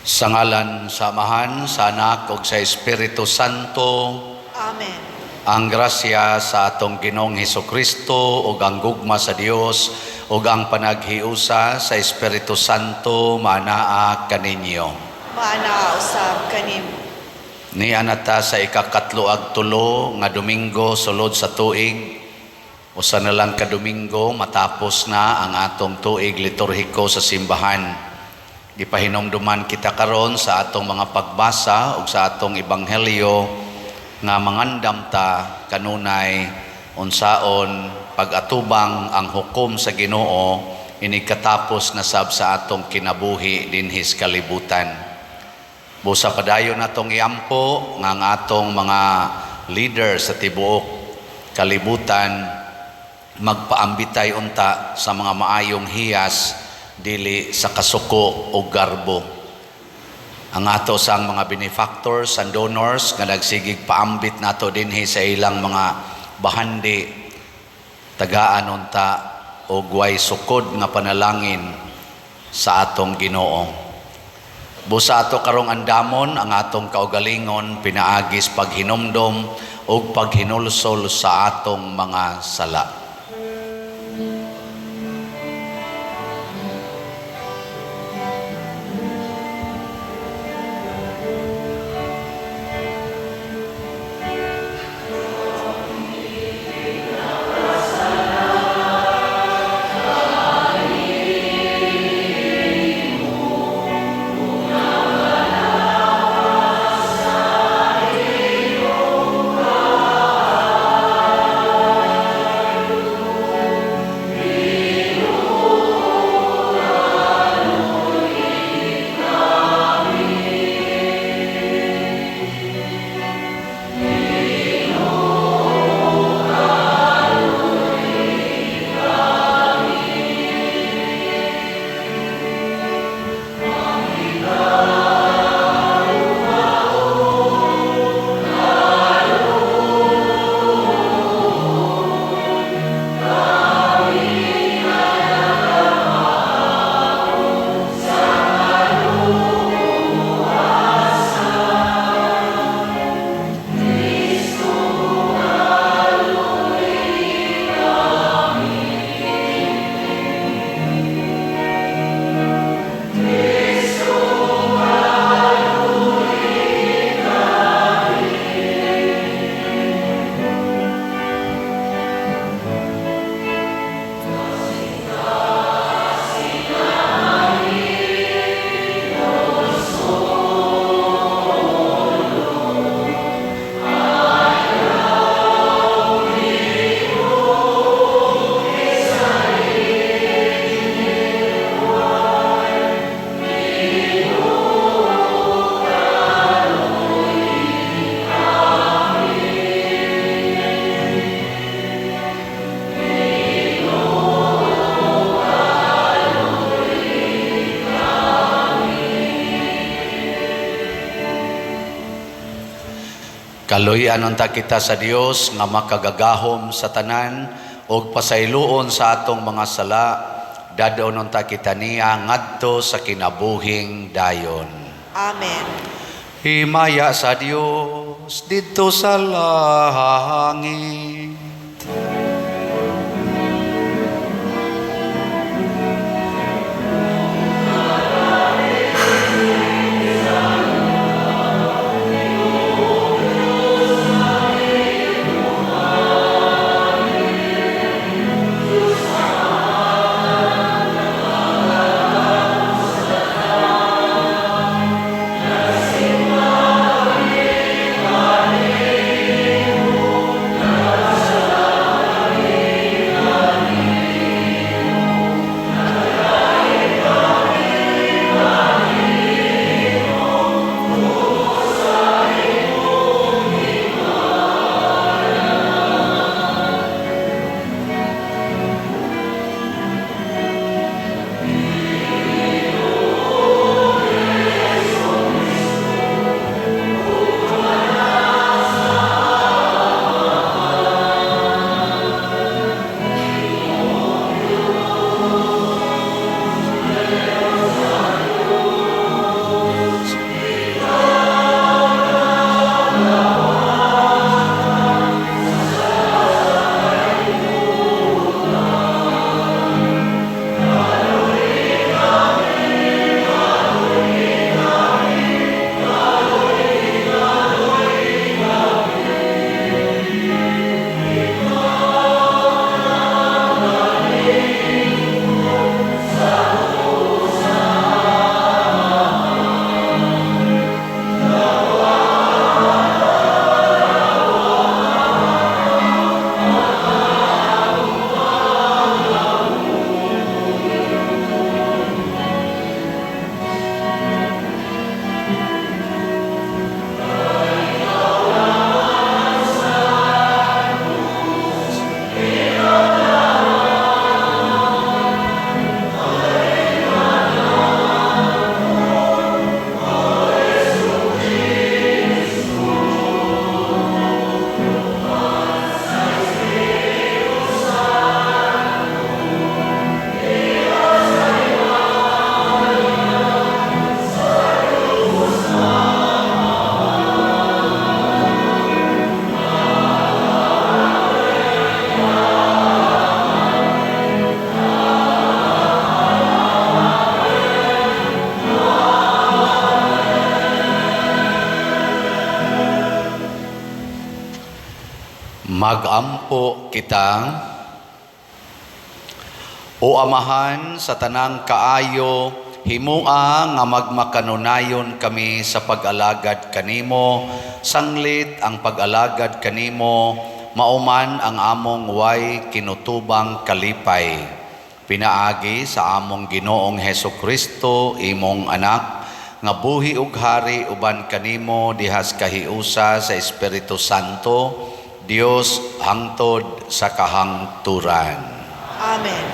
Sa ngalan sa Amahan, sa Anak, ug sa Espiritu Santo. Amen. Ang grasya sa atong Ginoong Hesukristo ug ang gugma sa Dios ug ang panaghiusa sa Espiritu Santo manaa kaninyo. Maana usab kanimo. Ni anata sa ikakatlo ag tulo nga Domingo sulod sa tuig. Usa na lang ka Domingo matapos na ang atong tuig liturhiko sa simbahan. Gipahinomduman kita karon sa atong mga pagbasa ug sa atong ebanghelyo nga mangandam ta kanunay unsaon pag-atubang ang hukom sa Ginoo inikatapos na sab sa atong kinabuhi dinhis kalibutan. Busa padayon natong iampo nga ang atong mga leader sa tibuok kalibutan magpaambitay unta sa mga maayong hiyas dili sa kasuko o garbo. Ang ato sang mga benefactors and donors nga nagsigig paambit nato dinhi sa ilang mga bahandi tagaan unta og way sukod nga panalangin sa atong Ginoo. Busa ato karong andamon ang atong kaugalingon pinaagis paghinumdom ug paghinulsol sa atong mga sala. Kaluyan unta kita sa Dios nga makagagahom sa tanan ug pasayloon sa atong mga sala dadon unta kita niya ngadto sa kinabuhing dayon. Amen. Himaya sa Dios didto sa langit. Magampo kita. O Amahan, sa tanang kaayo, himua nga magmakanunayon kami sa pag-alagad kanimo, sanglit ang pag-alagad kanimo, mauman ang among way kinutubang kalipay. Pinaagi sa among Ginoong Hesukristo, imong anak, nga buhi ug hari uban kanimo dihas kahiusa sa Espiritu Santo, Dios hangtod sa kahangturan. Amen.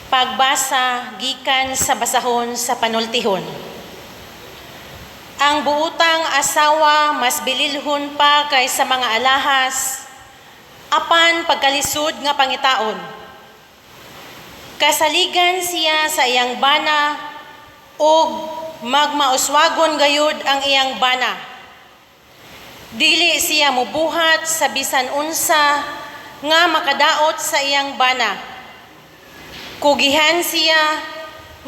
Pagbasa gikan sa basahon sa panultihon. Ang buutang asawa mas bililhon pa kaysa mga alahas, apan pagkalisod nga pangitaon. Kasaligan siya sa iyang bana, ug magmauswagon gayud ang iyang bana. Dili siya mubuhat sa bisan unsa nga makadaot sa iyang bana. Kugihan siya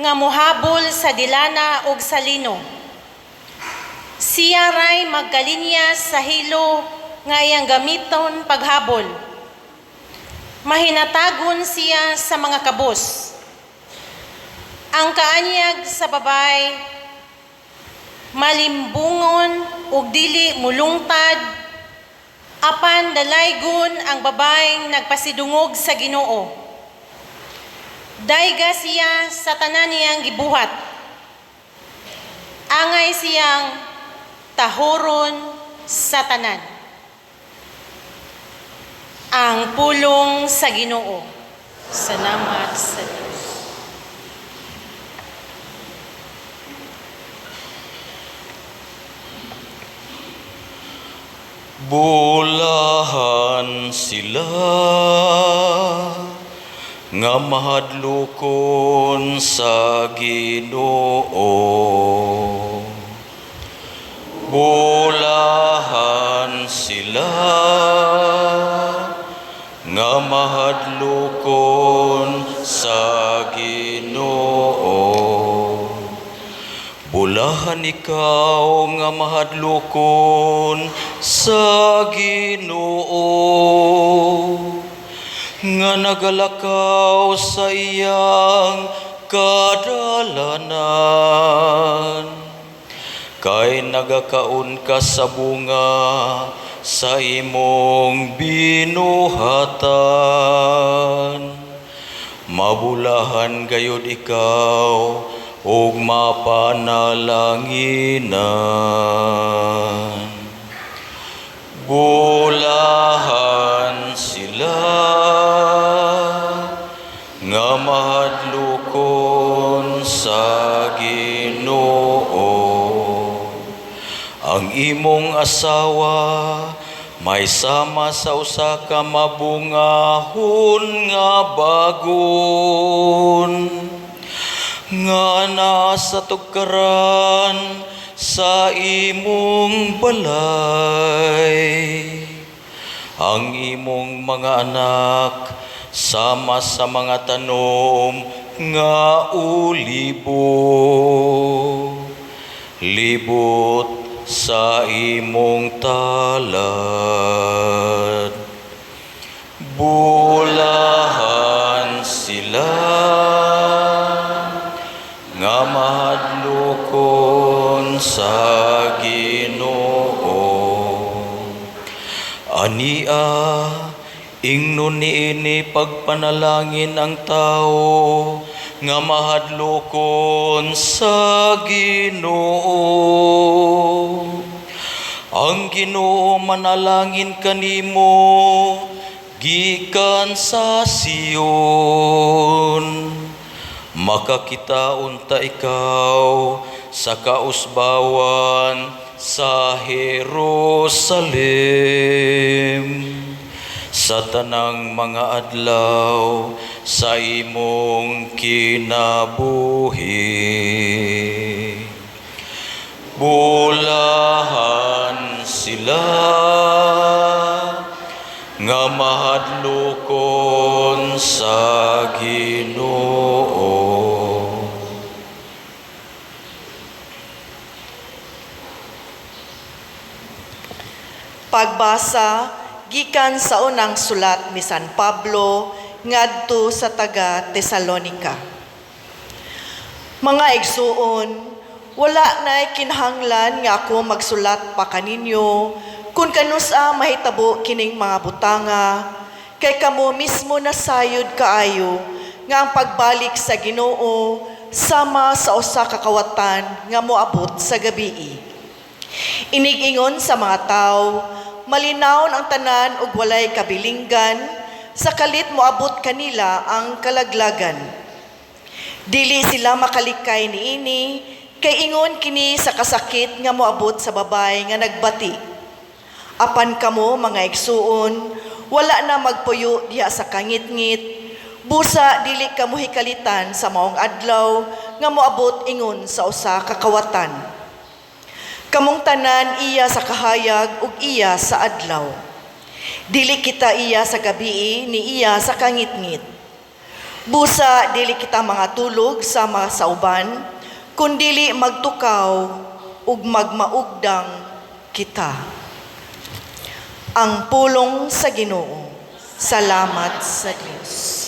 nga muhabol sa dilana ug sa lino. Siya ray magkalinyas sa hilo nga iyang gamiton paghabol. Mahinatagon siya sa mga kabos. Ang kaanyag sa babay, malimbungon ug dili mulungtad, apan dalaygon ang babayng nagpasidungog sa Ginoo. Dayga siya sa tanan niyang gibuhat. Angay siyang tahoron sa tanan. Ang pulong sa Ginoo. Salamat sa Diyos. Bulahan sila nga mahadlokon sa Ginoo. Bulahan sila nga mahadlokon sa Ginoo. Bulahan ikaw nga mahadlokon sa Ginoo, nga nagalakaw sa iyang kadalanan. Kay nagakaon ka sa bunga sa imong binuhatan. Mabulahan gayud ikaw ug mapanalanginan. Bulahan sila nga mahadlokon sa Ginoo. Ang imong asawa may sama sa usa ka mabungahon nga bagon, nga nasa tukaran sa imong balay. Ang imong mga anak sama sa mga tanom nga ulibo, libot sa imong talad. Bulahan sila nga mahadlokon sa Ginoo. Ania, ingnon niini pagpanalangin ang tao nga mahadlokon sa Ginoo. Ang Ginoo manalangin kanimo gikan sa Sion. Makakitaon ta ikaw sa kausbawan sa Jerusalem. Sa tanang mga adlaw sa imong kinabuhi. Bulahan sila nga mahadlokon sa Ginoo. Pagbasa gikan sa unang sulat ni San Pablo ngadto sa taga Tesalonica. Mga igsuon, wala na kinahanglan nga ako magsulat pa kaninyo kung kanusa mahitabo kining mga butanga, kay kamo mismo nasayod kaayo nga ang pagbalik sa Ginoo sama sa usa ka kawatan nga moabot sa gabii. Inig-ingon sa mga tao, malinawon ang tanan ug walay kabilinggan, sa kalit moabot kanila ang kalaglagan. Dili sila makalikay niini, kay ingon kini sa kasakit nga moabot sa babay nga nagbati. Apan kamo mga igsuon, wala na magpuyo diha sa kangit-ngit, busa dili kamo hikalitan sa maong adlaw nga moabot ingon sa usa ka kawatan. Kamong tanan iya sa kahayag ug iya sa adlaw. Dili kita iya sa gabii ni iya sa kangit-ngit. Busa dili kita mga tulog sama sa uban, kundili magtukaw ug magmaugdang kita. Ang pulong sa Ginoo. Salamat sa Diyos.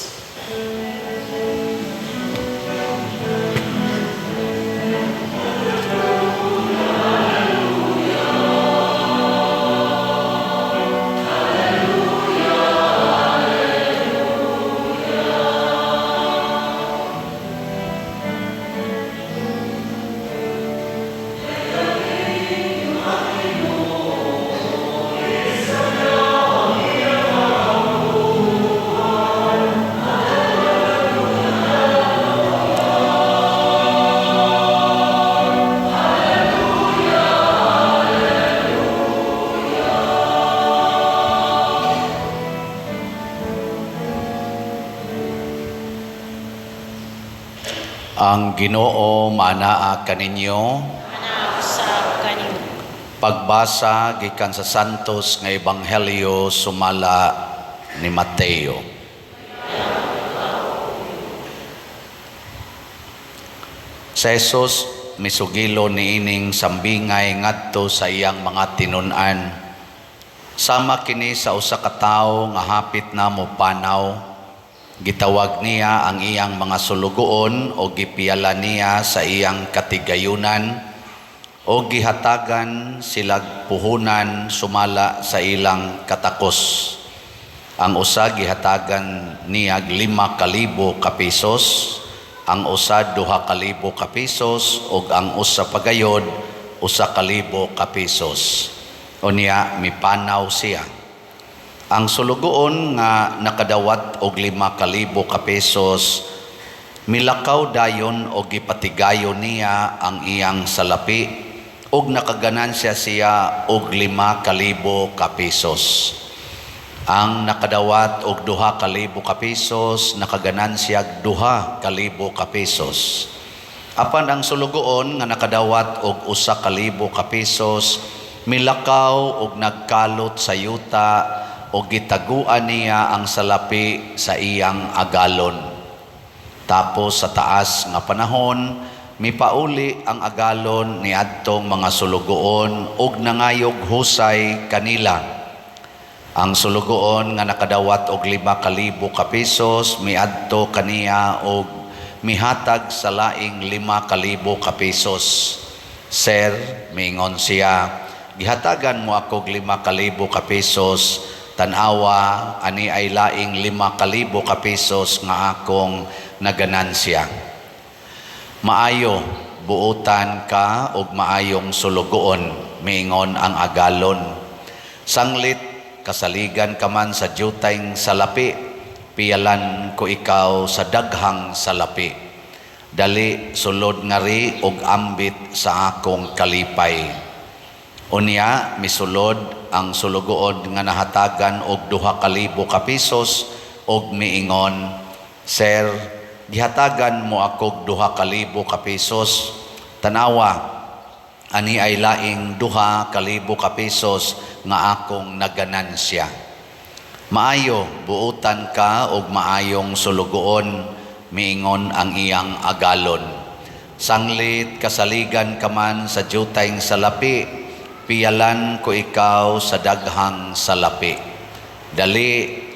Ang Ginoo manaa kaninyo. Sa kaninyo. Pagbasa gikan sa Santos nga Ebanghelyo sumala ni Mateo. Sa Jesus misugilo niining sambingay ngadto sa iyang mga tinun-an. Sama kini sa usa ka tawo nga hapit na mopanaw. Gitawag niya ang iyang mga sulugoon o gipiyala niya sa iyang katigayunan o gihatagan silag puhunan sumala sa ilang katakos. Ang usa gihatagan niya 5,000 ka pesos, ang usa 2,000 ka pesos ug ang usa pagayod 1,000 ka pesos. Unya mipanaw siya. Ang sulugoon nga nakadawat og 5,000 ka pesos, milakaw dayon og gipatigayon niya ang iyang salapi og nakaganansya siya og 5,000 ka pesos. Ang nakadawat og 2,000 ka pesos, nakaganansya 2,000 ka pesos. Apan ang sulugoon nga nakadawat og 1,000 ka pesos, milakaw og nagkalot sa yuta o gitaguan niya ang salapi sa iyang agalon. Tapos sa taas nga panahon, mipauli ang agalon ni adtong mga sulugoon ug nangayog husay kanila. Ang sulugoon nga nakadawat og 5,000 ka pesos, miadto kaniya og mihatag sa laing 5,000 ka pesos. Sir, miingon siya, gihatagan mo ako 5,000 ka pesos, tanawa ani ay laing 5,000 ka pesos nga akong naganansya. Maayo, buutan ka og maayong sulugoon, miingon ang agalon. Sanglit, kasaligan ka man sa jutayng salapi, piyalan ko ikaw sa daghang salapi. Dali, sulod ngari og ambit sa akong kalipay. Unya, misulod ang sulugoon nga nahatagan og 2,000 ka pesos og miingon, Sir, gihatagan mo ako 2,000 ka pesos, tanawa, ani ay laing 2,000 ka pesos nga akong naganansya. Maayo, buutan ka og maayong sulugoon, miingon ang iyang agalon. Sanglit kasaligan ka man sa jutayng salapi, piyalan ko ikaw sa daghang salapi. Dali,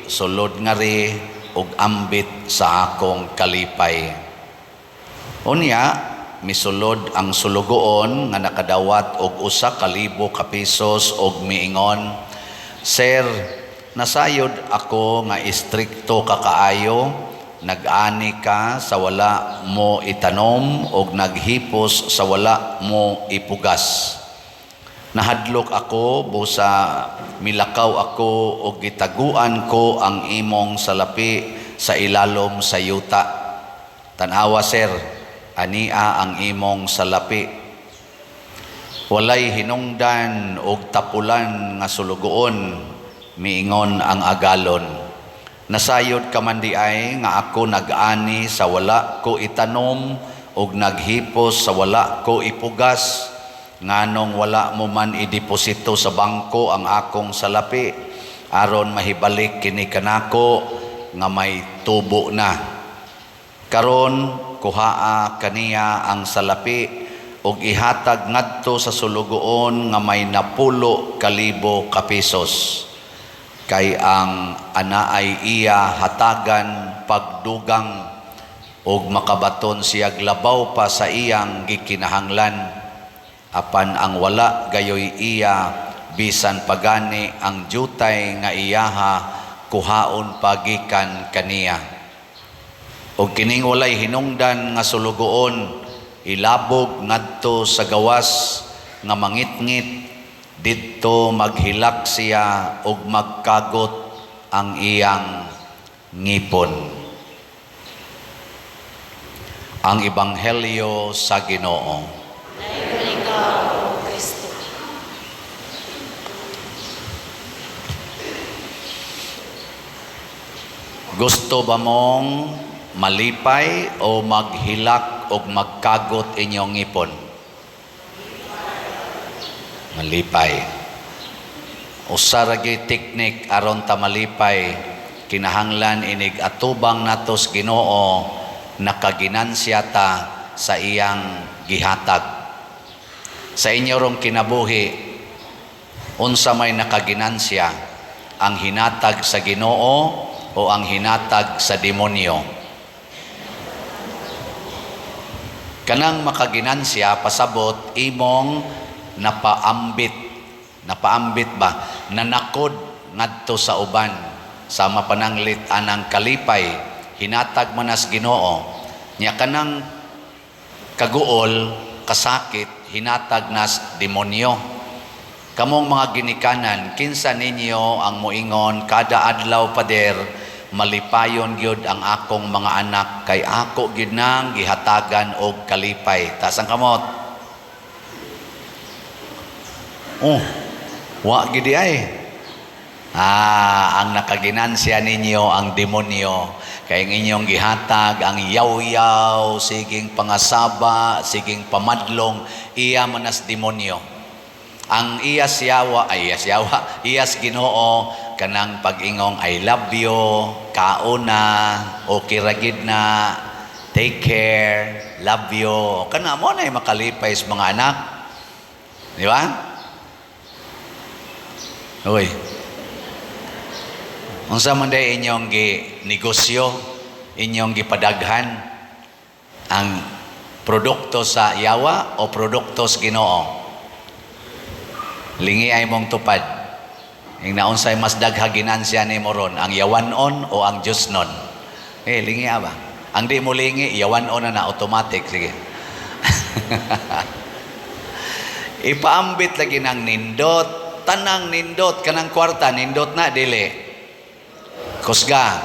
sulod nga ri, ug ambit sa akong kalipay. Unya, misulod ang sulugoon nga nakadawat og 1,000 ka pesos og miingon, Sir, nasayod ako nga istrikto ka kaayo, nag-ani ka sa wala mo itanom og naghipos sa wala mo ipugas. Nahadlok ako busa milakaw ako og gitaguan ko ang imong salapi sa ilalom sa yuta. Tanawa, sir, ania ang imong salapi. Walay hinungdan og tapulan nga sulugoon, miingon ang agalon. Nasayod ka man di ay nga ako nag-ani sa wala ko itanom og naghipos sa wala ko ipugas, nganong wala mo man ideposito sa bangko ang akong salapi aron mahibalik kini kanako nga may tubo na. Karon kuhaa kaniya ang salapi ug ihatag ngadto sa sulugoon nga may 10,000 ka pesos. Kay ang anaay iya hatagan pagdugang ug makabaton siya labaw pa sa iyang gikinahanglan. Apan ang wala gayoy iya bisan pagani ang jutay nga iyaha kuhaon pagikan kaniya. Ug kining walay hinungdan nga sulugoon ilabog ngadto sa gawas nga mangitngit, didto maghilak siya ug magkagot ang iyang ngipon. Ang Ebanghelyo sa Ginoo. Gusto ba mong malipay o maghilak o magkagot inyong ngipon? Malipay. Usa ra gyud teknik aron ta malipay, kinahanglan inig atubang natos Ginoo nakaginansya ta sa iyang gihatag. Sa inyo rong kinabuhi, unsa may nakaginansya, ang hinatag sa Ginoo o ang hinatag sa demonyo? Kanang makaginansya pasabot imong napaambit ba, nanakod ngadto sa uban sa mapananglit anang kalipay, hinatag manas Ginoo. Nya kanang kaguol, kasakit, hinatag nas demonyo. Kamong mga ginikanan, kinsa ninyo ang muingon kada adlaw pader, malipayon gyud ang akong mga anak kay ako gyud nang gihatagan og kalipay. Taas ang kamot. Wa gidi ay. Ang nakaginansya ninyo ang demonyo. Kay inyong gihatag ang yaw-yaw, siging pangasaba, siging pamadlong, iya manas demonyo. Ang iyas Ginoo kanang pag-ingong I love you, kauna, okay ra gid na, take care, love you. Kana mo na makalipay sa mga anak. Di ba? Uy. Unsa man day inyong negosyo, inyong gipadaghan ang produkto sa yawa o produkto sa Ginoo? Lingi ay mong tupad. Ing naunsay mas dagha ginansya ni mo ron, ang yawanon o ang Diosnon? Lingi ba? Ang di mo lingi, yawanon na automatic. Sige. Ipaambit lagi ng nindot, tanang nindot, kanang kwarta, nindot na, dili. Kusga.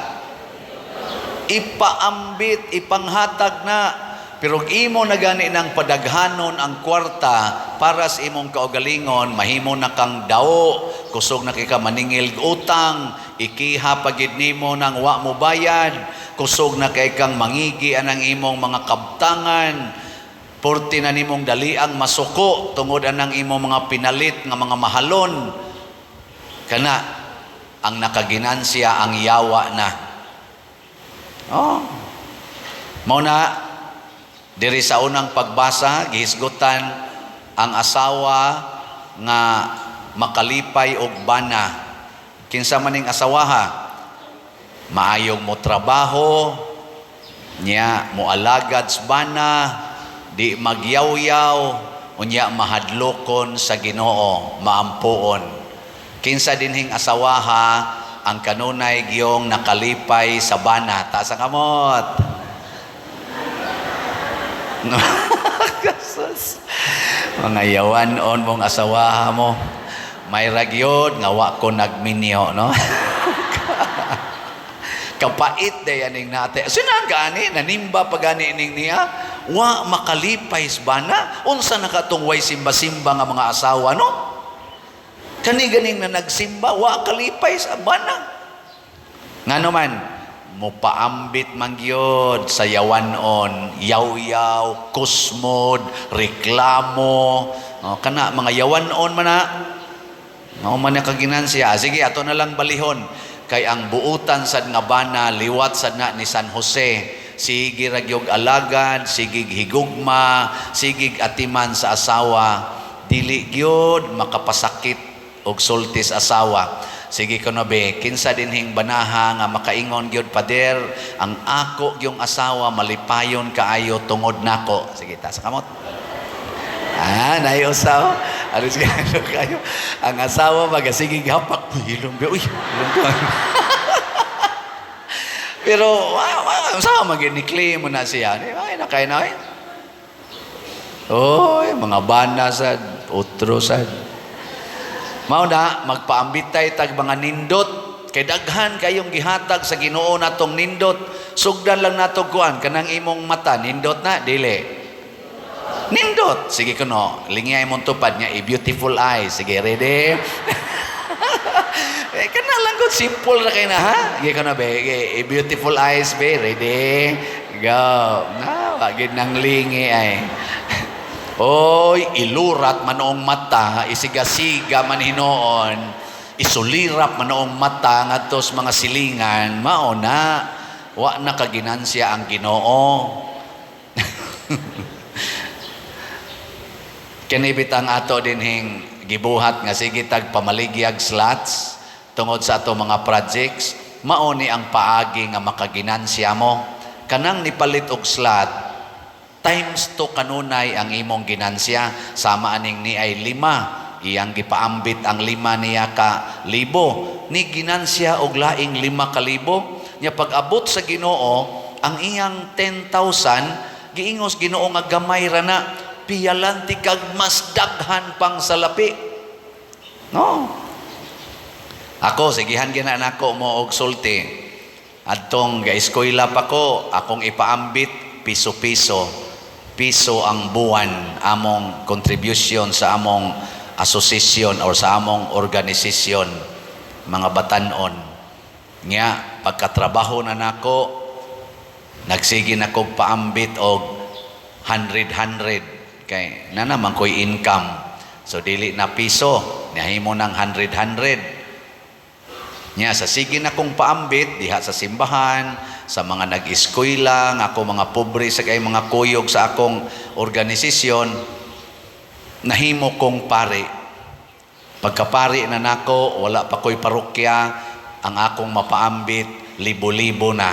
Ipaambit, ipanghatag na, pero imo na gani ng padaghanon ang kwarta para sa imong kaugalingon, mahimo na kang dao, kusog na kika maningil utang, ikiha pagid nimo nang wa mo bayad, kusog na kay kang mangigi anang imong mga kabtangan, porti na nimong daliang masuko tungod anang imong mga pinalit nga mga mahalon. Kana ang nakaginansya ang yawa na. Mao na diri sa unang pagbasa, gihisgutan ang asawa nga makalipay og bana. Kinsa maning asawaha, maayong mo trabaho, niya mo alagad sa bana, di magyaw-yaw, unya mahadlokon sa Ginoo, maampuon. Kinsa dinhing asawaha ang kanunay giyong nakalipay sa bana. Taas ang kamot. Kasus. Mga yawanon mong asawaha mo. May ragyod nga wa ko nagminyo, no? Kapait day aning nate. Sina gani nanimba pagani ning niya? Wa makalipay sa bana. Unsa nakatong way simba-simba nga mga asawa, no? Kani ganing na nagsimba, wa kalipay sa bana. Ngano man, mupaambit mangyod sa yawanon, yaw-yaw, kusmod, reklamo, kana mga yawanon man na. Mao man na kaginansya. Sige, ato na lang balihon. Kay ang buutan sad nga bana, liwat sad na ni San Jose. Sige ragyog alagad, sige higugma, sige atiman sa asawa. Dili gyud makapasakit og sultis asawa. Sige kuno be, kinsa dinhing banaha nga makaingon gyud pader, ang ako gyung asawa malipayon kaayo tungod nako. Sige ta sa kamot. Naiusaw. Alis kayo. Ang asawa magasigig hapak. Hilong ba? Uy, hilong ba? Pero, asawa maginikli mo na siya. Ay, nakain na eh. Oy, mga bana sad, utro sad. Mao na, magpaambitay tag mga nindot. Kay daghan kayong gihatag sa Ginoo natong nindot. Sugdan lang natong kuan. Kanang imong mata, nindot na, dili. Nindot. Sige kuno, lingay mong tupad niya, beautiful eyes. Sige, ready? Kana lang ko, simple na kayo na, ha? Sige kuno, be. Beautiful eyes, be. Ready? Go. Wagid ng lingi ay. Oy, ilurat manoong mata, isigasiga man hinoon, isulirap manoong mata ngadtos mga silingan, mao na. Wa na kaginansya ang Ginoo. Kinibitang ato dinhing gibuhat nga sige tag pamaligyag slots tungod sa ato mga projects, mao ni ang paagi nga makaginansya mo. Kanang nipalit og slot, times 2 kanunay ang imong ginansya. Sama aning ni ay 5. Iyang gipaambit ang 5 niya ka libo. Ni ginansya og laing 5 ka libo. Nya pag-abot sa Ginoo, ang iyang 10,000 giingos Ginoo nga gamay ra na. Piyalanti kag mas daghan pang salapi. No. Ako, sigihan gina nako mo og sulti. Adtong ga-eskwela pa ko, akong ipaambit piso-piso. Piso ang buwan among contribution sa among asosasyon or sa among organisasyon, mga batanon. Nya, pagkatrabaho na nako, nagsige na kog paambit og 100. Kay na naman ko'y income. So dili na piso, nahimo ng 100. Nya sa sige na kong paambit diha sa simbahan, sa mga nag-eskwela, nga ako mga pobre sa kay mga kuyog sa akong organisasyon, nahimo kong pari. Pagkapari na nako, wala pa ko'y parokya, ang akong mapaambit libo-libo na,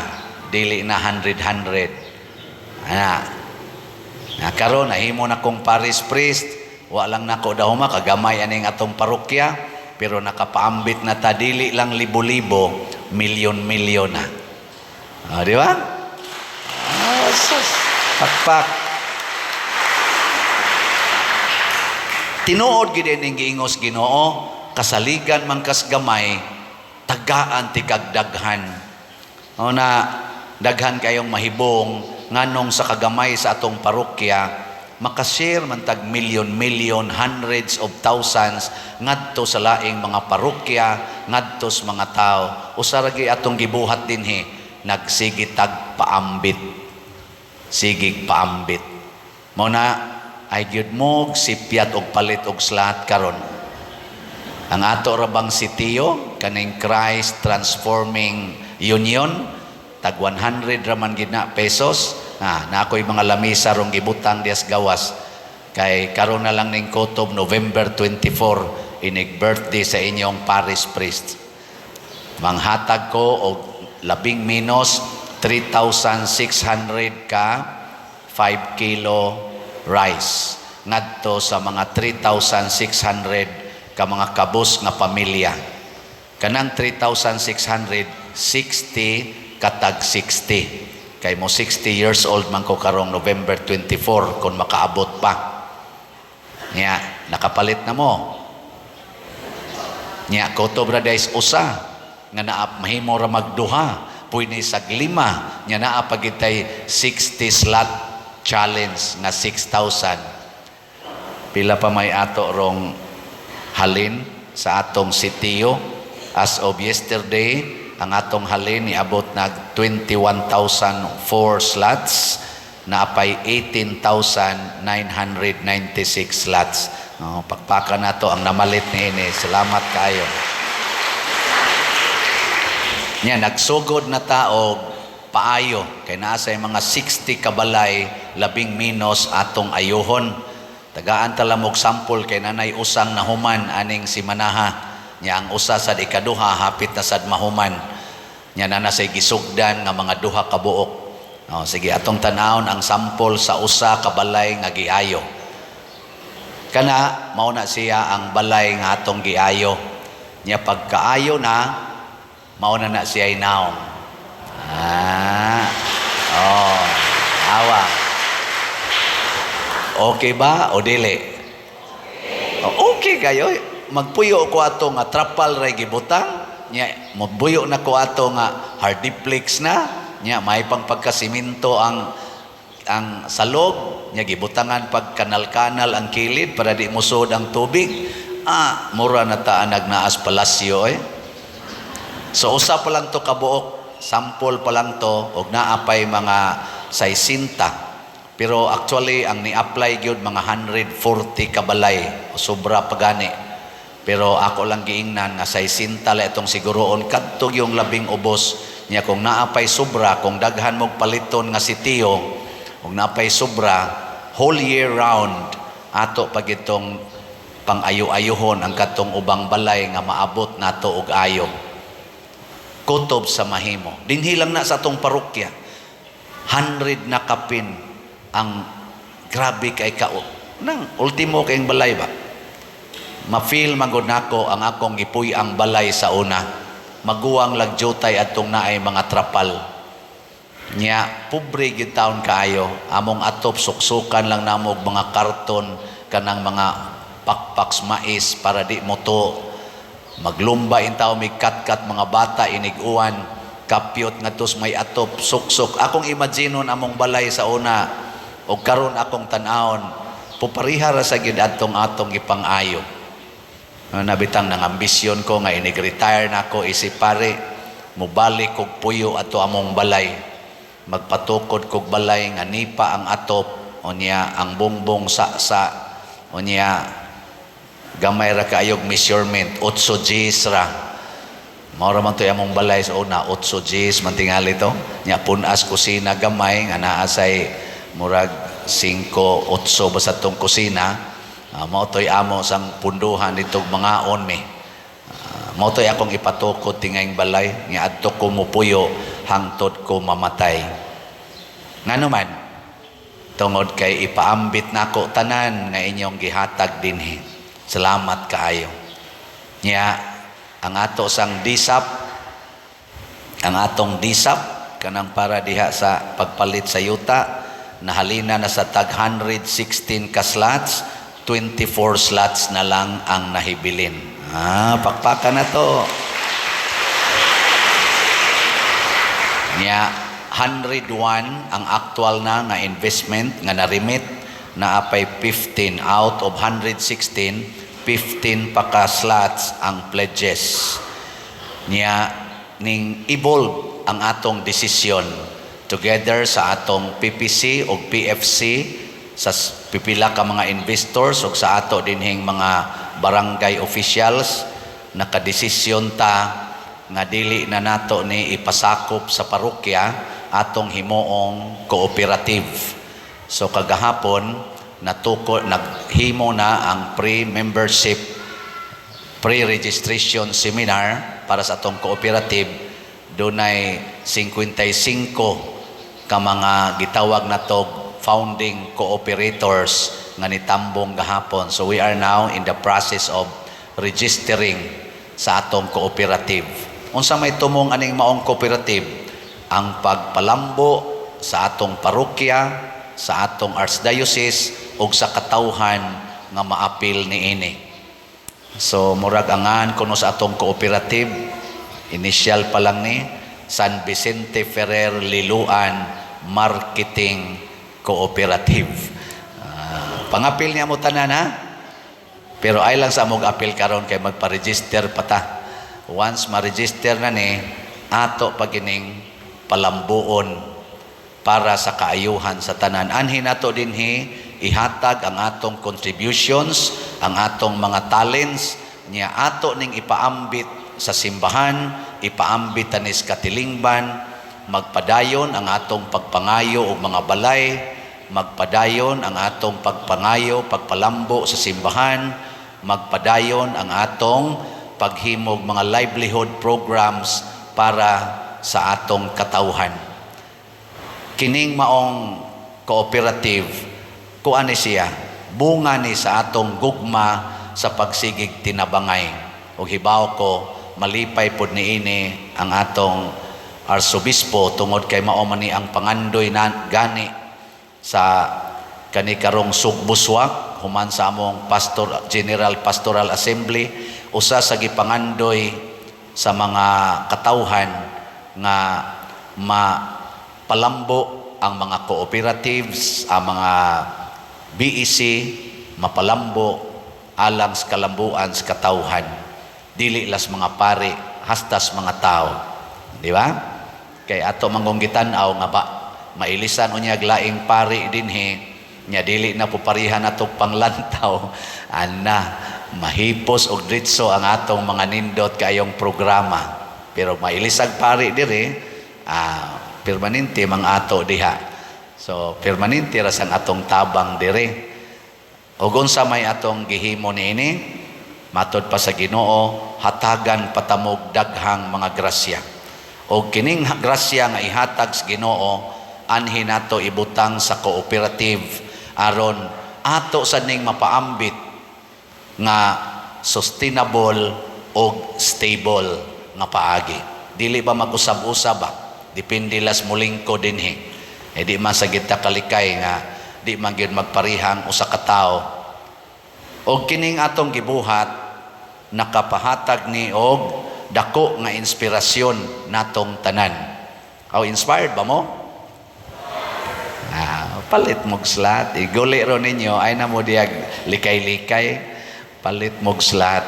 dili na 100. Karon nahimo na kong parish priest, wa lang nako daw kagamay aning atong parokya, pero nakapaambit na ta dili lang libo-libo, milyon-milyon na. Di ba? Sus, pakpak. Tinuod gid ning giingos Ginoo, kasaligan man kas gamay, tagaan ti kag daghan. Na daghan kayong mahibong nganong sa kagamay sa atong parokya, makashare man tag milyon, hundreds of thousands ngadto sa laing mga parokya, ngadto sa mga tao. Usaragi atong gibuhat dinhi, nagsigi tag paambit. Sigig paambit. Mo na ay gyud mo sipyat og palit og slot karon. Ang ato ra bang sitiyo kaning Christ Transforming Union, tag 100 raman gid na pesos. Na ako'y mga lamisa rong gibutang dias gawas. Kay karon na lang ning kutob November 24 inig birthday sa inyong parish priest. Manghatag ko og labing minus 3,600 ka 5 kilo rice ngadto sa mga 3,600 ka mga kabus nga pamilya. Kanang 3,600 60 katag 60. Kay mo 60 years old man ko karong November 24 kung makaabot pa. Nya, nakapalit na mo. Nya, kutob ra days usa nga naap mahimo ra magduha, pwede sag 5, nya naa pagitay 60 slot challenge nga 6,000. Pila pa may ato rong halin sa atong sitiyo. As of yesterday, ang atong halin niabot nag 21,004 slots, naapay 18,996 slots. Pakpakan na to ang namalit ni ini. Salamat kayo. Nya, nagsugod na taog paayo. Kay naasay mga 60 kabalay, labing minus atong ayuhon. Tagaan talamog sampol kay nanay usang nahuman aning si Manaha. Nya, ang usa sad ikaduha, hapit na sad mahuman. Nya, nanasay gisugdan nga mga duha ka buok. Sige, atong tanawon ang sampol sa usa ka balay nga giayo. Kana mao na siya ang balay nga atong giayo. Nya, pagkaayo na mao na siya inaon. Awa. Okay ba o dili? Okay kayo. Magpuyo ko ato nga trapal ray gibutang. Nya, magbuyo na ko ato nga hardiplex na. Nya, may pang pagkasiminto ang salog. Nya, gibutangan pag kanal-kanal ang kilid para di musod ang tubig. Mura na taan nagnaas palasyo So usa pa lang to kabuok, sample pa lang to, og naapay mga 60. Pero actually ang ni-apply gyud mga 140 kabalay, sobra pagani. Pero ako lang giingnan nga 60 la itong siguroon kadto yung labing ubos niya. Kung naapay sobra, kung daghan mog paliton nga sitiyo, kung naapay sobra, whole year round ato pag itong pang-ayo-ayohon ang katong ubang balay nga maabot nato og ayo. Kutob sa mahimo. Dinhi lang na sa atong parokya. 100 na kapin ang grabe kay kao. Nang ultimo kayong balay ba? Ma-feel magod nako ang akong gipuy ang balay sa una. Maguwang lagjutay atong naay mga trapal. Nya, pobre gyud taon kaayo. Among atop suksukan lang namo og mga karton kanang mga pakpaks mais para di mo to maglumba in tao, may kat-kat mga bata iniguan, kapyot nga tos may atop, suksok. Akong imaginon among balay sa una, o karon akong tanawon, pupariha ra sa gid atong ipang-ayo. Nabitang nang ambisyon ko nga inig-retire na ako, isip pare, mubalik kog puyo ato among balay. Magpatukod kog balay nga nipa ang atop, o niya ang bongbong sa o niya gamay ra kaayog measurement 8 Gs ra. Mao ra man to among balay sa una 8 Gs man tingali to. Nya punas kusina gamay nga naa say murag 5 8 basta tong kusina. Mao toy amo sang punduhan nitong mga onme. Mao toy akong ipatukod tingayng balay nga adto ko mupuyo hangtod ko mamatay. Ngano man tungod kay ipaambit nako tanan nga inyong gihatag dinhi. Salamat kaayo. Nya, ang ato sang disap, ang atong disap, kanang para diha sa pagpalit sa yuta, nahalina na sa tag 116 ka slots, 24 slots na lang ang nahibilin. Pakpakan na to. Nya, 101 ang actual na nga investment nga na-remit na apay 15 out of 116, 15 pa ka slots ang pledges. Niya ning evolve ang atong desisyon together sa atong PPC o PFC sa pipila ka mga investors o sa ato dinhing mga barangay officials. Nakadesisyon ta nga dili na nato ni ipasakop sa parokya atong himuong cooperative. So kagahapon naghimo na ang pre-registration seminar para sa atong cooperative. Dunay 55 ka mga gitawag na to founding cooperators nga nitambong gahapon. So we are now in the process of registering sa atong cooperative. Unsa may tumong aning maong cooperative? Ang pagpalambo sa atong parokya, sa atong archdiocese ug sa katawhan nga maapil niini. So murag angan kuno sa atong cooperative, initial pa lang ni San Vicente Ferrer Liloan Marketing Cooperative. Pangapil niya mo tanan ha. Pero ay lang sa among apil karon kay magpa-register pa ta. Once ma-register na ni, ato pagining palambuon para sa kaayuhan sa tanan. Anhin nato dinhi ihatag ang atong contributions, ang atong mga talents niya ato ning ipaambit sa simbahan, ipaambit tanis katilingban, magpadayon ang atong pagpangayo og mga balay, magpadayon ang atong pagpangayo, pagpalambo sa simbahan, magpadayon ang atong paghimog mga livelihood programs para sa atong katawhan. Kining maong cooperative, kuan ni siya, bunga ni sa atong gugma sa pagsigig tinabangay. O hibaw ko, malipay pod niini ang atong arsobispo tungod kay mao man ni ang pangandoy na gani sa kanikarong sugbuswak human sa among General Pastoral Assembly, usa sa gipangandoy sa mga katawhan nga mapalambo ang mga cooperatives, ang mga BEC, mapalambo alang sa kalambuan sa katawhan. Dili las mga pari, hastas mga tao. Di ba? Kay ato manggonggitan-aw nga ba, mailisan unyag laing pari dinhi, nya dili na puparihan atong panglantaw, ana, mahipos og dritso ang atong mga nindot kayong programa. Pero mailisag pari diri, permanente mang ato diha. So permanente ra sang atong tabang diri. Ug unsa may atong gihimo niini? Matod pa sa Ginoo, hatagan patamog daghang mga grasya. O kining grasya nga ihatag sa Ginoo, anhin nato ibutang sa cooperative aron ato sa ning mapaambit nga sustainable o stable nga paagi. Dili ba mag-usab-usab ba? Depende las mulingko dinhi. Di man sa kita kalikay nga di man gyud magparihang usa ka tawo. O kining atong gibuhat nakapahatag ni og dako nga inspirasyon natong tanan. Aw inspired ba mo? Palit mog slat. Iguli ro ninyo ay na mo diag likay-likay. Palit mog slat.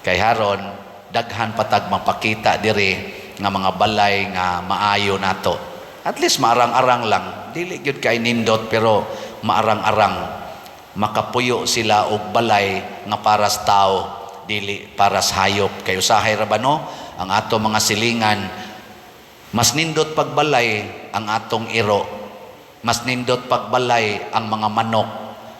Kay haron daghan patag mapakita diri nga mga balay nga maayo nato. At least maarang-arang lang. Dili gyud kay nindot pero maarang-arang. Makapuyo sila og balay nga para sa tao, dili para sa hayop. Kay usahay ra ba no? Ang ato mga silingan, mas nindot pagbalay ang atong iro. Mas nindot pagbalay ang mga manok.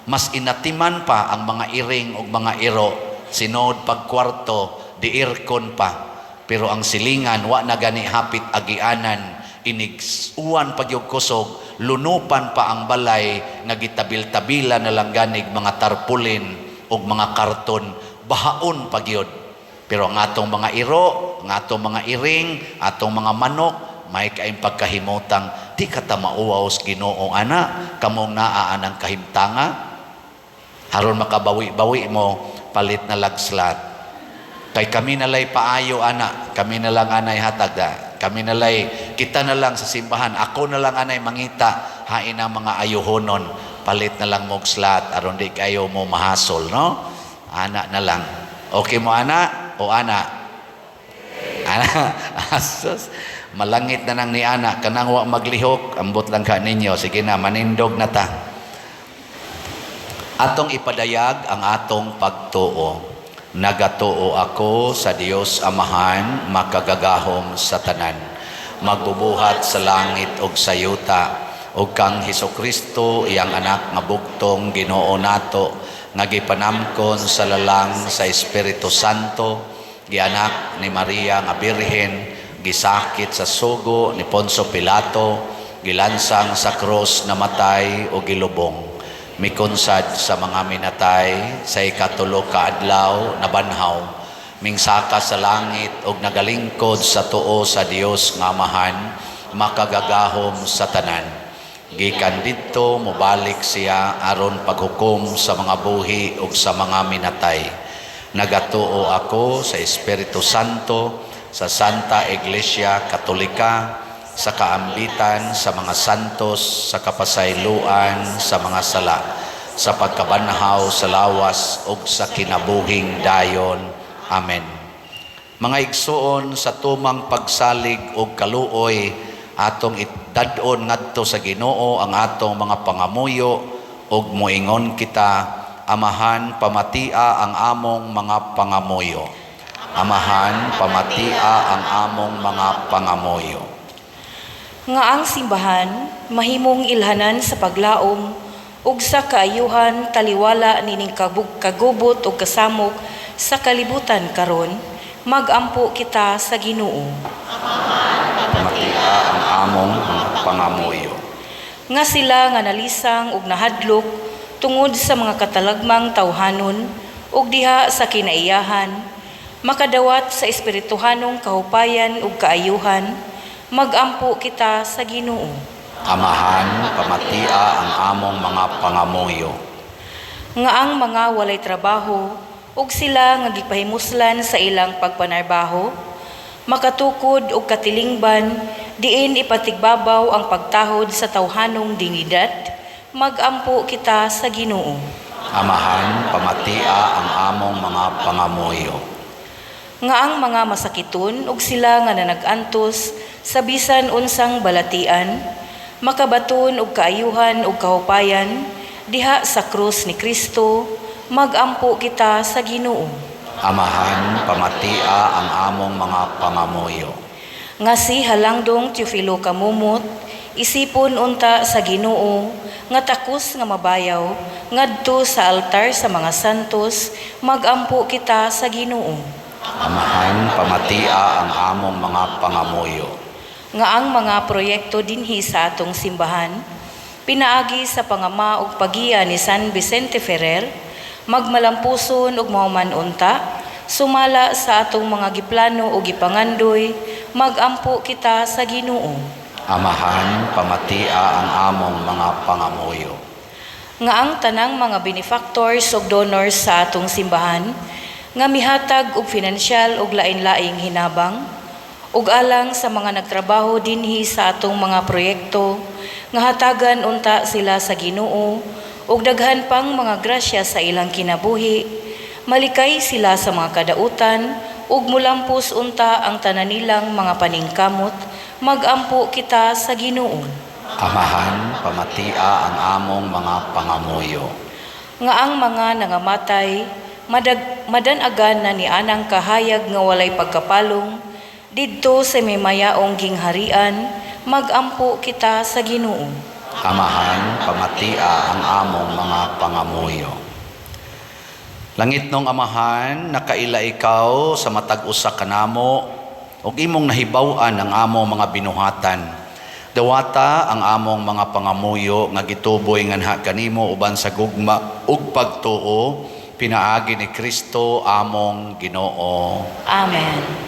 Mas inatiman pa ang mga iring o mga iro. Sinod pagkwarto, diirkon pa. Pero ang silingan, wa na gani hapit agianan. Iniguan pa yung kusog, lunupan pa ang balay, nagitabil-tabila na lang ganig mga tarpulin o mga karton, bahaon pa gyud. Pero ang atong mga iro, ang atong mga iring, atong mga manok, may kaing pagkahimutang, di kata mauwaw sa Ginoo ana, kamong naaan ang kahimtanga, haron makabawi-bawi mo, palit na lagslat. Kay kami nalay paayo ana, kami na lang anay hatag, kami nalay, kita na lang sa simbahan, ako na lang anay mangita, hain ang mga ayuhonon, palit na lang mong slat, aron di kayo mo mahasol, no? Ana na lang. Okay mo ana? O ana? Ana? Asos. Malangit na nang ni ana, kanang wa maglihok, ambot lang ka ninyo, sige na, manindog na ta. Atong ipadayag ang atong pagtuo. Nagatuo ako sa Dios Amahan, makagagahom sa tanan. Magbubuhat sa langit og sa yuta, ug kang Hesukristo iyang anak nga bugtong Ginoo nato nga gipanamkon sa lalang sa Espiritu Santo, gianak ni Maria nga Birhen, gisakit sa sugo ni Poncio Pilato, gilansang sa krus namatay o gilubong, mikunsad sa mga minatay sa ikatulo ka adlaw nabanhaw, mingsaka sa langit ug nagalingkod sa tuo sa Dios nga Amahan, makagagahom sa tanan. Gikan didto mobalik siya aron paghukom sa mga buhi ug sa mga minatay. Nagatuo ako sa Espiritu Santo, sa Santa Iglesia Katolika, sa kaambitan sa mga santos, sa kapasayloan sa mga sala, sa pagkabanhaw sa lawas ug sa kinabuhing dayon. Amen. Mga igsoon, sa tumang pagsalig ug kaluoy, atong itdadon ngadto sa Ginoo ang atong mga pangamuyo ug moingon kita, Amahan, pamatia ang among mga pangamuyo. Amahan, pamatia ang among mga pangamuyo. Nga ang simbahan mahimong ilhanan sa paglaom ug sa kaayuhan taliwala nining kagubot ug kasamok sa kalibutan karon, magampo kita sa Ginoo. Pamatia ang among mga pangamuyo. Nga sila nga nalisang ug nahadlok tungod sa mga katalagmang tawhanon ug diha sa kinaiyahan, makadawat sa espirituhanong kahupayan ug kaayuhan, magampo kita sa Ginoo. Amahan, pamatia ang among mga pangamuyo. Nga ang mga walay trabaho ug sila nga gipahimuslan sa ilang pagpanarbaho, makatukod ug katilingban diin ipatigbabaw ang pagtahod sa tawhanong dinidad, magampo kita sa Ginoo. Amahan, pamatia ang among mga pangamuyo. Nga ang mga masakiton ug sila nga nanag-antos sa bisan unsang balatian, makabaton ug kaayuhan ug kahupayan diha sa krus ni Kristo, magampo kita sa Ginoo. Amahan, pamatia ang among mga pangamuyo. Nga si Halangdong Teofilo Kamumot, isipon unta sa Ginoo, nga takos nga mabayaw, ngadto sa altar sa mga santos, magampo kita sa Ginoo. Amahan, pamatia ang among mga pangamuyo. Nga ang mga proyekto dinhi sa atong simbahan, pinaagi sa pangama ug pagiya ni San Vicente Ferrer, magmalampuson ug mahuman unta, sumala sa atong mga giplano ug gipangandoy, magampo kita sa Ginoo. Amahan, pamatia ang among mga pangamuyo. Nga ang tanang mga benefactors ug donors sa atong simbahan, nga mihatag og pinansyal ug lain-laing hinabang, ug alang sa mga nagtrabaho dinhi sa atong mga proyekto, nga hatagan unta sila sa Ginoo, ug daghan pang mga grasya sa ilang kinabuhi, malikay sila sa mga kadautan, ug mulampos unta ang tanan nilang mga paningkamot, magampo kita sa Ginoo. Amahan, pamatia ang among mga pangamuyo. Nga ang mga nangamatay, madanagan na ni anang kahayag nga walay pagkapalong, didto sa may mayaong gingharian, magampo kita sa Ginoo. Amahan, pamatia ang among mga pangamuyo. Langit nung Amahan, nakaila ikaw sa matag usa kanamo, ug imong nahibaw-an ang among mga binuhatan. Dawata ang among mga pangamuyo nga gituboy nganha kanimo uban sa gugma ug pagtuo, pinaagi ni Kristo among Ginoo. Amen.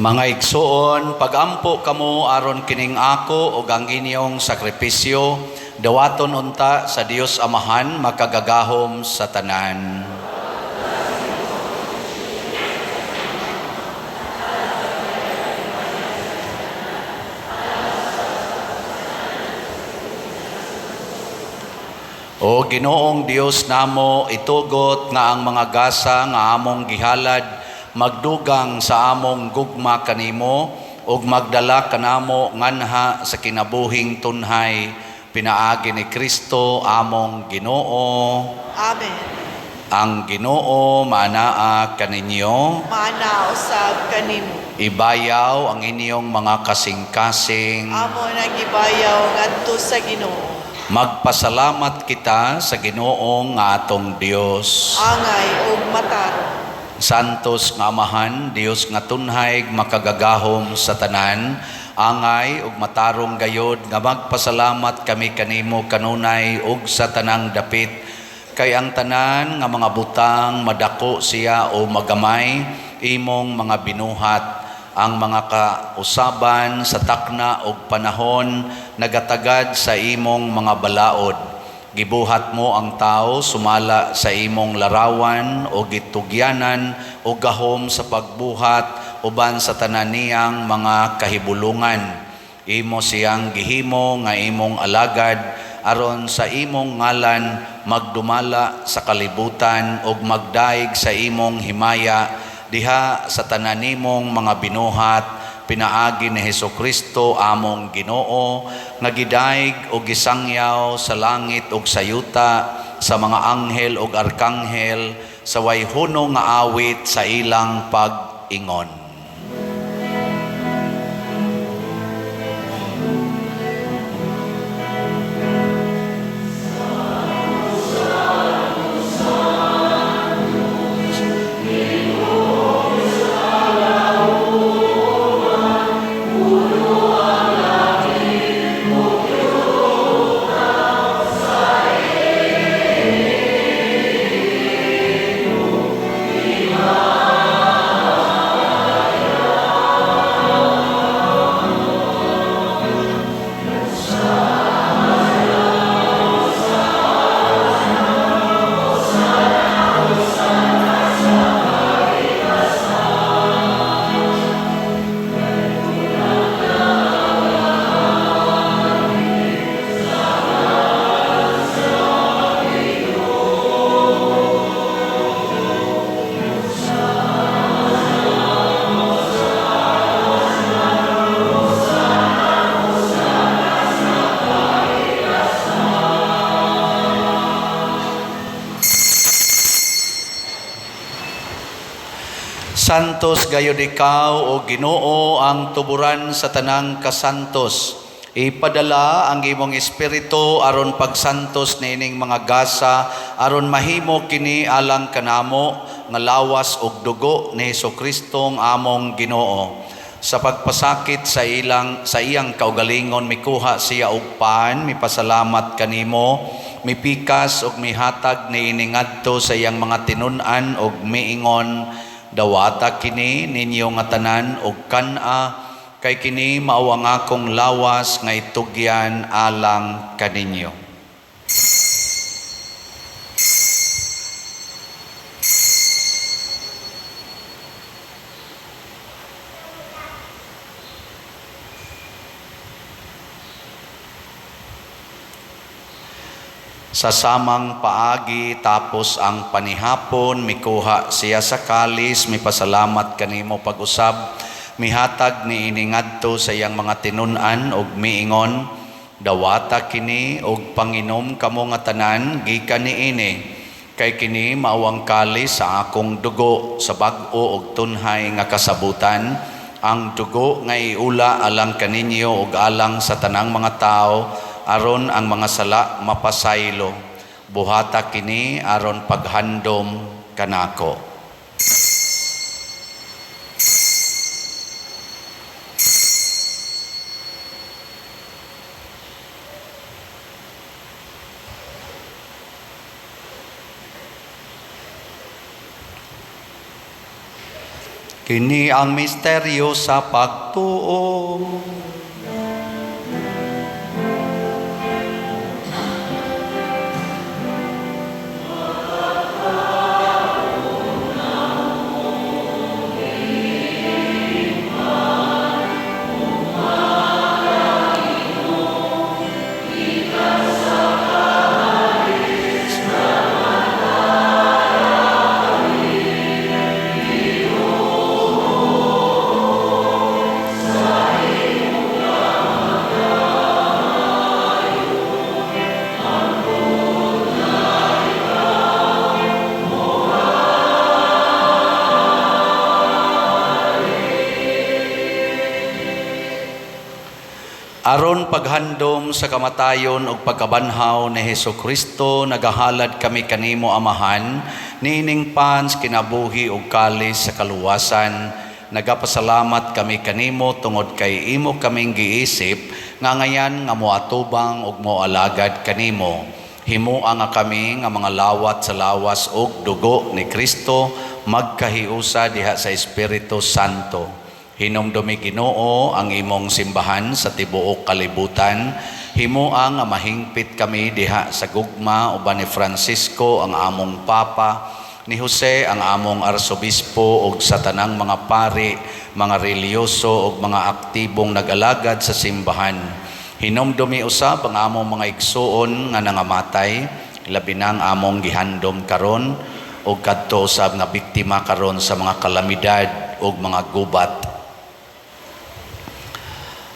Mga igsoon, pagampo kamo aron kining ako ug ang inyong sakripisyo, dawaton unta sa Dios Amahan makagagahom sa tanan. O Ginoong Dios namo, itugot nga ang mga gasa nga among gihalad magdugang sa among gugma kanimo ug magdala kanamo nganha sa kinabuhing tunhay, pinaagi ni Kristo among Ginoo. Amen. Ang Ginoo manaa kaninyo, Mana usab kanimo. ibayaw ang inyong mga kasing-kasing. Amo nang gibayaw ngadto sa Ginoo. Magpasalamat kita sa Ginoong nga atong Dios. Angay ug mataro. Santos nga Amahan, Dios nga tunhay makagagahom sa tanan, angay ug matarong gayod nga magpasalamat kami kanimo kanunay ug sa tanang dapit, kay ang tanan nga mga butang madako siya o magamay imong mga binuhat, ang mga kausaban sa takna ug panahon nagatagad sa imong mga balaod. Gibuhat mo ang tao sumala sa imong larawan o gitugyanan o gahom sa pagbuhat uban sa tanan niyang mga kahibulungan. Imo siyang gihimo nga imong alagad aron sa imong ngalan magdumala sa kalibutan ug magdaig sa imong himaya diha sa tanan nimong mga binuhat, pinaagi ni Hesukristo among Ginoo nga gidaig ug gisangyaw sa langit ug sa yuta sa mga anghel ug arkanghel sa way hunong nga awit sa ilang pag-ingon. Santos gayud ikaw o Ginoo ang tuburan sa tanang kasantos. Ipadala ang imong espiritu aron pagsantos nining mga gasa aron mahimo kini alang kanamo nga lawas ug dugo ni Hesukristo among Ginoo. Sa pagpasakit sa iyang kaugalingon mikuha siya og paan, mipasalamat kanimo, mipikas ug mihatag niini ngadto sa iyang mga tinun-an ug miingon, dawata kini ninyo nga tanan og kana, kay kini mao ang akong lawas nga itugyan alang kaninyo. Sa samang paagi tapos ang panihapon, mikuha siya sa kalis, mipasalamat kanimo pag-usab, mihatag ni iningadto sa iyang mga tinun-an og miingon, dawata kini og panginom kamo nga tanan gikan niini, kay kini mao ang kalis sa akong dugo sa bag-o og tunhay nga kasabutan, ang dugo nga iula alang kaninyo og alang sa tanang mga tao, aron ang mga sala mapasaylo. Buhata kini aron paghandom kanako. Kini ang misteryo sa pagtuo. Aron paghandom sa kamatayon ug pagkabanhaw ni Hesukristo, nagahalad kami kanimo Amahan, niining pans kinabuhi ug kalis sa kaluwasan. Nagapasalamat kami kanimo tungod kay imo kaming giisip nga ngayan nga moatubang ug moalagad kanimo. Himuang nga kami nga mga lawat sa lawas ug dugo ni Kristo magkahiusa diha sa Espiritu Santo. Hinumdumi Ginoo ang imong simbahan sa tibuok kalibutan. Himuang nga mahingpit kami diha sa gugma uban ni Francisco ang among Papa, ni Jose ang among Arsobispo ug sa tanang mga pari, mga reliyoso ug mga aktibong nag-alagad sa simbahan. Hinumdumi usab ang among mga igsuon nga nangamatay, labi na ang among gihandom karon ug kadto usab nga biktima karon sa mga kalamidad ug mga gubat.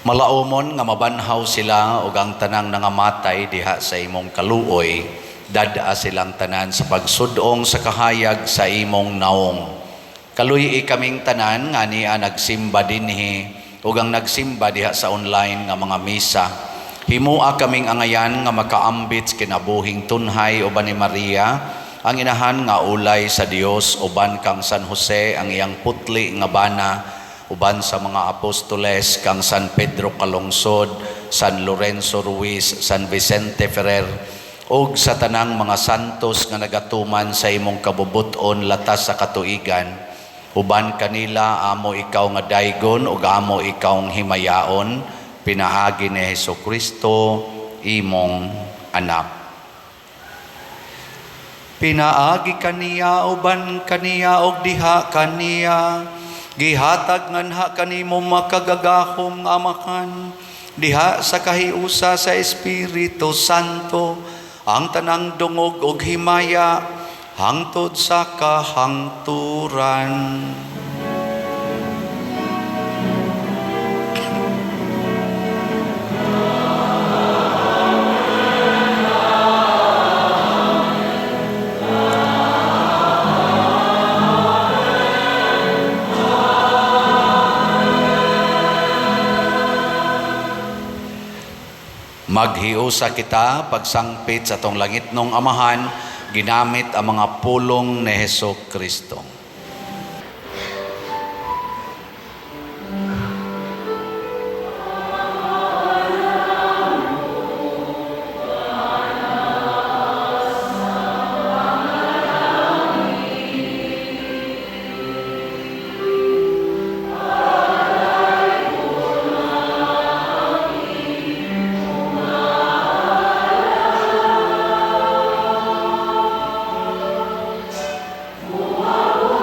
Malaumon nga mabanhaw sila ug ang tanang nangamatay diha sa imong kaluoy, dada silang tanan sa pagsudong sa kahayag sa imong naong. Kaluyi kaming tanan nga niya nagsimba dinhi ug ang nagsimba diha sa online nga mga misa. Himua kaming angayan nga makaambit kinabuhing tunhay uban ni Maria, ang inahan nga ulay sa Dios, uban kang San Jose ang iyang putli nga bana, uban sa mga apostoles kang San Pedro Calungsod, San Lorenzo Ruiz, San Vicente Ferrer, ug sa tanang mga santos nga nagatuman sa imong kabubuton latas sa katuigan. Uban kanila amo ikaw nga daygon ug amo ikaw nga himayaon, pinaagi ni Hesukristo imong anak. Pinaagi kaniya uban kaniya ug diha kaniya, gihatag nganha kanimo makagagahom nga Amahan, diha sa kahiusa sa Espiritu Santo, ang tanang dungog ug himaya hangtod sa kahangturan. Maghiusa kita pagsangpit sa tong langit nung Amahan, ginamit ang mga pulong ni Hesukristo. Wow.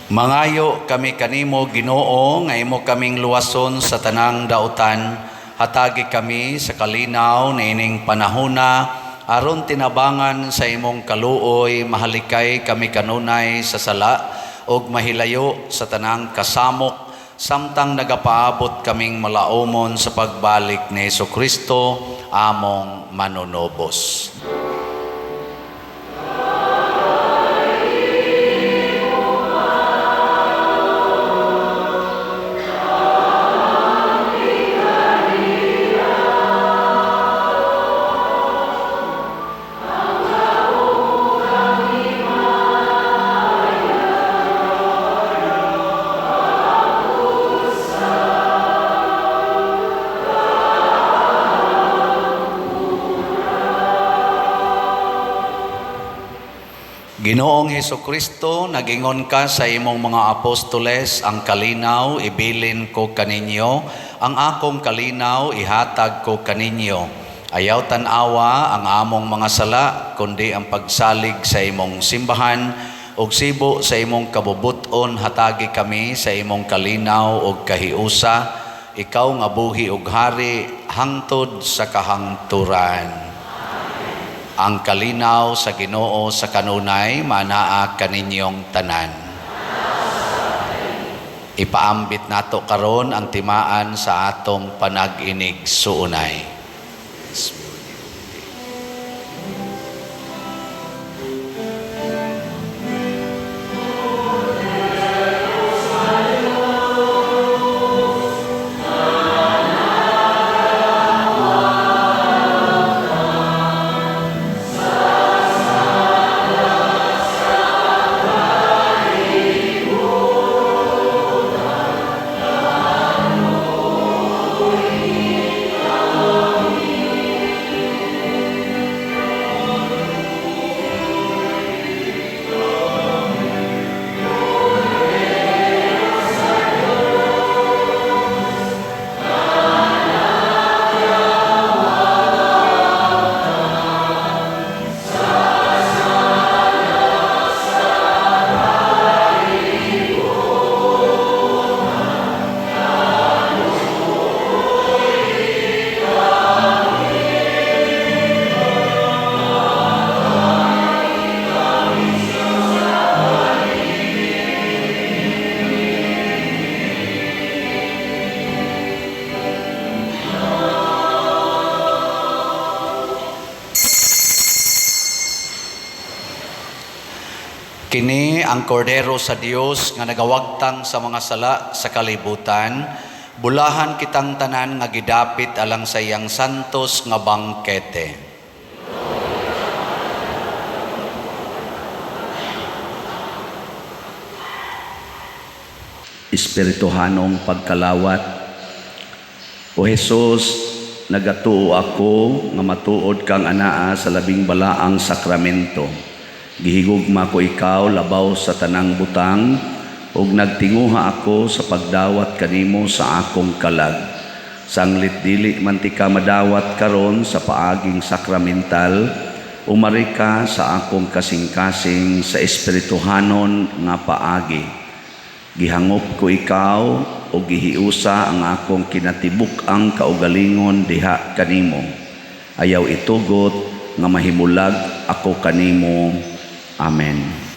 Mangayo kami kanimo Ginoo nga imo kaming luwason sa tanang dautan, hatagi kami sa kalinaw na ining panahona aron tinabangan sa imong kaluoy, mahalikay kami kanunay sa sala ug mahilayo sa tanang kasamok samtang nagapaabot kaming malaumon sa pagbalik ni Jesucristo among manunobos. Ginoong Hesukristo, nagingon ka sa imong mga apostoles, ang kalinaw ibilin ko kaninyo, ang akong kalinaw ihatag ko kaninyo. Ayaw tanawa ang among mga sala, kundi ang pagsalig sa imong simbahan, ug sibo sa imong kabubuton hatagi kami sa imong kalinaw ug kahiusa, ikaw nga buhi ug hari hangtod sa kahangturan. Ang kalinaw sa Ginoo sa kanunay manaa kaninyong tanan. Ipaambit nato karon ang timaan sa atong panag-inig suunay. Kini ang kordero sa Dios nga nagawagtang sa mga sala sa kalibutan. Bulahan kitang tanan nga gidapit alang sa iyang santos nga bangkete. Espirituhanong pagkalawat. O Jesus, nagatuo ako nga matuod kang anaa sa labing balaang sakramento. Gihigugma ko ikaw labaw sa tanang butang, ug nagtinguha ako sa pagdawat kanimo sa akong kalag. Sanglit dili man ti ka madawat karon sa paaging sakramental, umari ka sa akong kasing-kasing sa espirituhanon nga paagi. Gihangop ko ikaw o gihiusa ang akong kinatibuk-ang kaugalingon diha kanimo. Ayaw itugot nga mahimulag ako kanimo. Amen.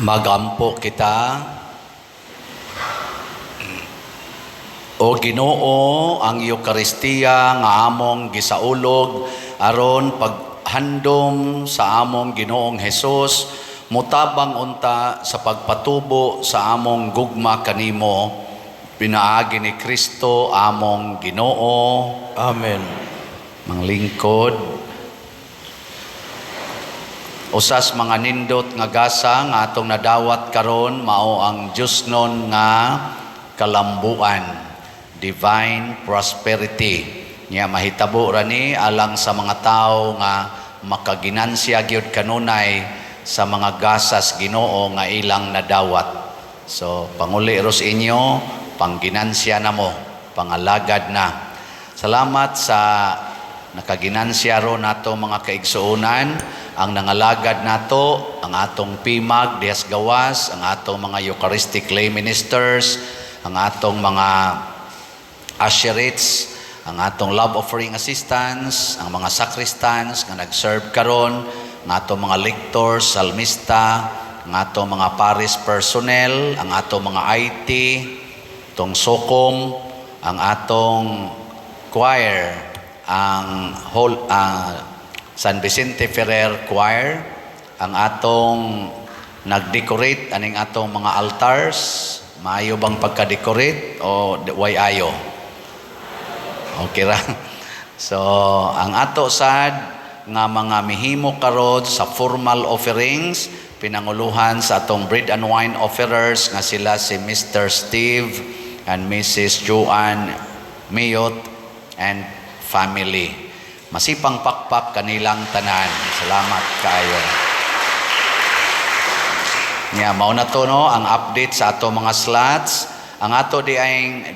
Magampo kita. O Ginoo, ang Eukaristiya nga among gisaulog aron paghandom sa among Ginoong Hesus, mutabang unta sa pagpatubo sa among gugma kanimo, pinaagi ni Kristo among Ginoo. Amen. Mga lingkod, usas mga nindot nga gasa nga atong nadawat karon mao ang Dios nun nga kalambuan, divine prosperity. Nya mahitabo ra ni alang sa mga tao nga makaginansya gyud kanunay sa mga gasas Ginoo nga ilang nadawat. So panguli ros inyo, pangginansya na mo, pangalagad na. Salamat sa nakaginansya ro nato mga kaigsuonan, ang nangalagad nato, ang atong PIMAG, Dias Gawas, ang atong mga Eucharistic lay ministers, ang atong mga usherates, ang atong love offering assistants, ang mga sacristans nga nag-serve karon, ang atong mga lectors, salmista, ang atong mga paris personnel, ang atong mga IT, itong SOCOM, ang atong choir, ang San Vicente Ferrer Choir, ang atong nag-decorate, aning atong mga altars. Maayo bang pagka-decorate o way ayo? Okay ra. So, ang ato sad nga mga mihimo karon sa formal offerings, pinanguluhan sa atong bread and wine offerers nga sila si Mr. Steve and Mrs. Joanne Miyot and family. Masipang pakpak kanilang tanan. Salamat kayo. Nya mao na to no ang update sa ato mga slots. Ang ato di ay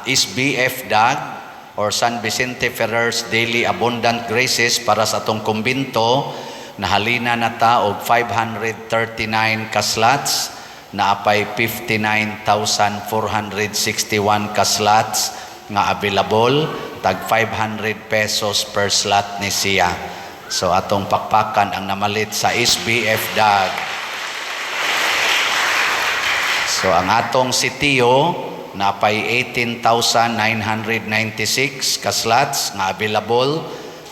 SBF DAG or San Vicente Ferrer's Daily Abundant Graces para sa atong kumbinto, nahalina na ta og 539 ka slots, naapay 59,461 ka slots nga available, tag 500 pesos per slot ni siya. So atong pakpakan ang namalit sa SBF DAG. So ang atong sitiyo napay 18,996 ka slots nga available,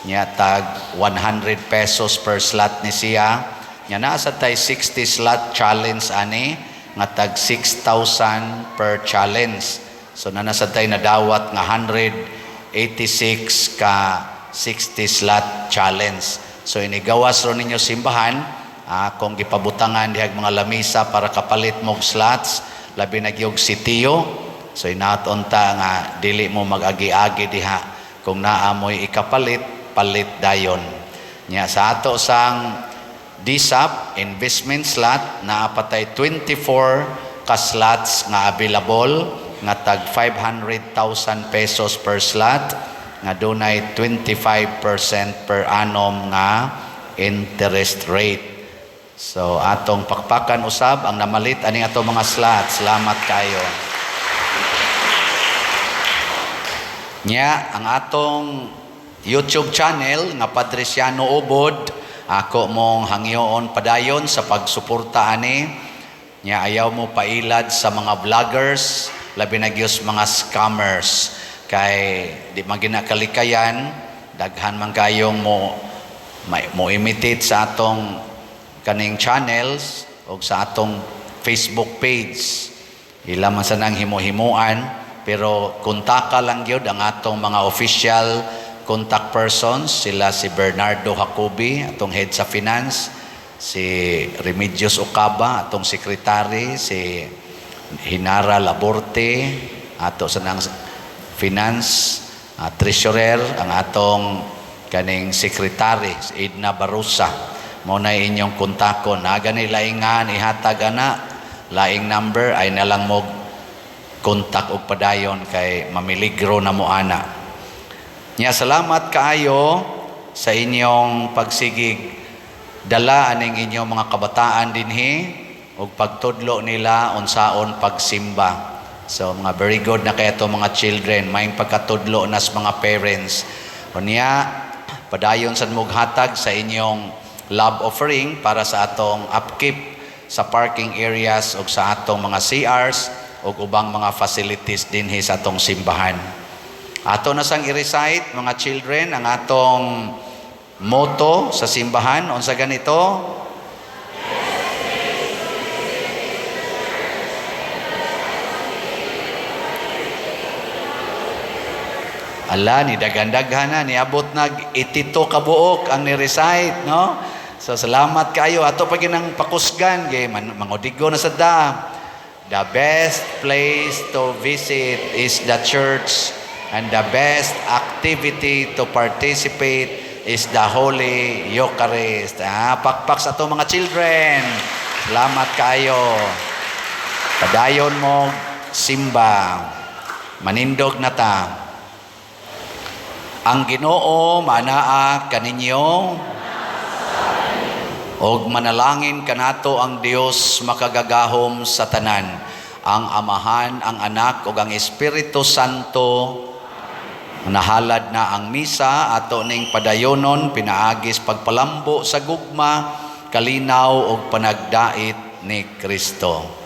nya tag 100 pesos per slot ni siya. Nya naa sa tay 60 slot challenge ani nga tag 6,000 per challenge. So nanasa tay nadawat nga 186 ka 60 slot challenge. So inigawas ro ninyo simbahan, kung gipabutangan dihag mga lamisa para kapalit mong slots, labi na gyud sitiyo. So inaton ta nga dili mo mag-agi-agi diha, kung naamoy ikapalit, palit dayon. Nya sa ato sang DSAP investment slot, naapatay 24 ka slots nga available nga tag 500,000 pesos per slot, nga dunay 25% per annum nga interest rate. So atong pakpakan usab ang namalit aning atong mga slots. Salamat kayo. Nya ang atong YouTube channel nga Padresiano Ubod, ako mong hangyoon padayon sa pagsuporta ani. Nya ayaw mo pailad sa mga vloggers, labi na gyud mga scammers, kay di man ginakalikayan, daghan man kayong mo imitate sa atong kaning channels o sa atong Facebook page. Ila man sa nang himo-himuan, pero kontaka lang yun ang atong mga official contact persons. Sila si Bernardo Jacobi, atong head sa finance, si Remedios Ocaba, atong secretary, si Hinara Laborte, ato sa nang finance, treasurer, ang atong kaning secretary, si Edna Barusa. Mo na inyong kontakon. Gani laingan ihatag ana, laing number ay nalang mo kontak og padayon kay mamiligro na mo ana. Nya salamat kaayo sa inyong pagsigig dala aning inyong mga kabataan dinhi og pagtudlo nila unsaon pagsimba. So mga very good na kayo mga children, may pagkatudlo nas mga parents. Unya padayon sa mughatag sa inyong love offering para sa atong upkeep sa parking areas o sa atong mga CRs o ubang mga facilities dinhi sa atong simbahan. Ato na sang i-recite mga children ang atong motto sa simbahan. Unsa ganito? Ala, ni dagandaghan na, niabot nag 82 kabuok ang ni-recite, no? So, salamat kayo. Ato pa ginang pakusgan, kay mangudigo na sa da. The best place to visit is the church, and the best activity to participate is the Holy Eucharist. Pakpak sa ato mga children. Salamat kayo. Padayon mo, simba. Manindog na ta. Ang Ginoo manaa kaninyo og manalangin kanato ang Dios makagagahom sa tanan, ang Amahan, ang Anak ug ang Espiritu Santo. Nahalad na ang misa, ato ning padayonon pinaagis pagpalambo sa gugma, kalinaw ug panagdait ni Kristo.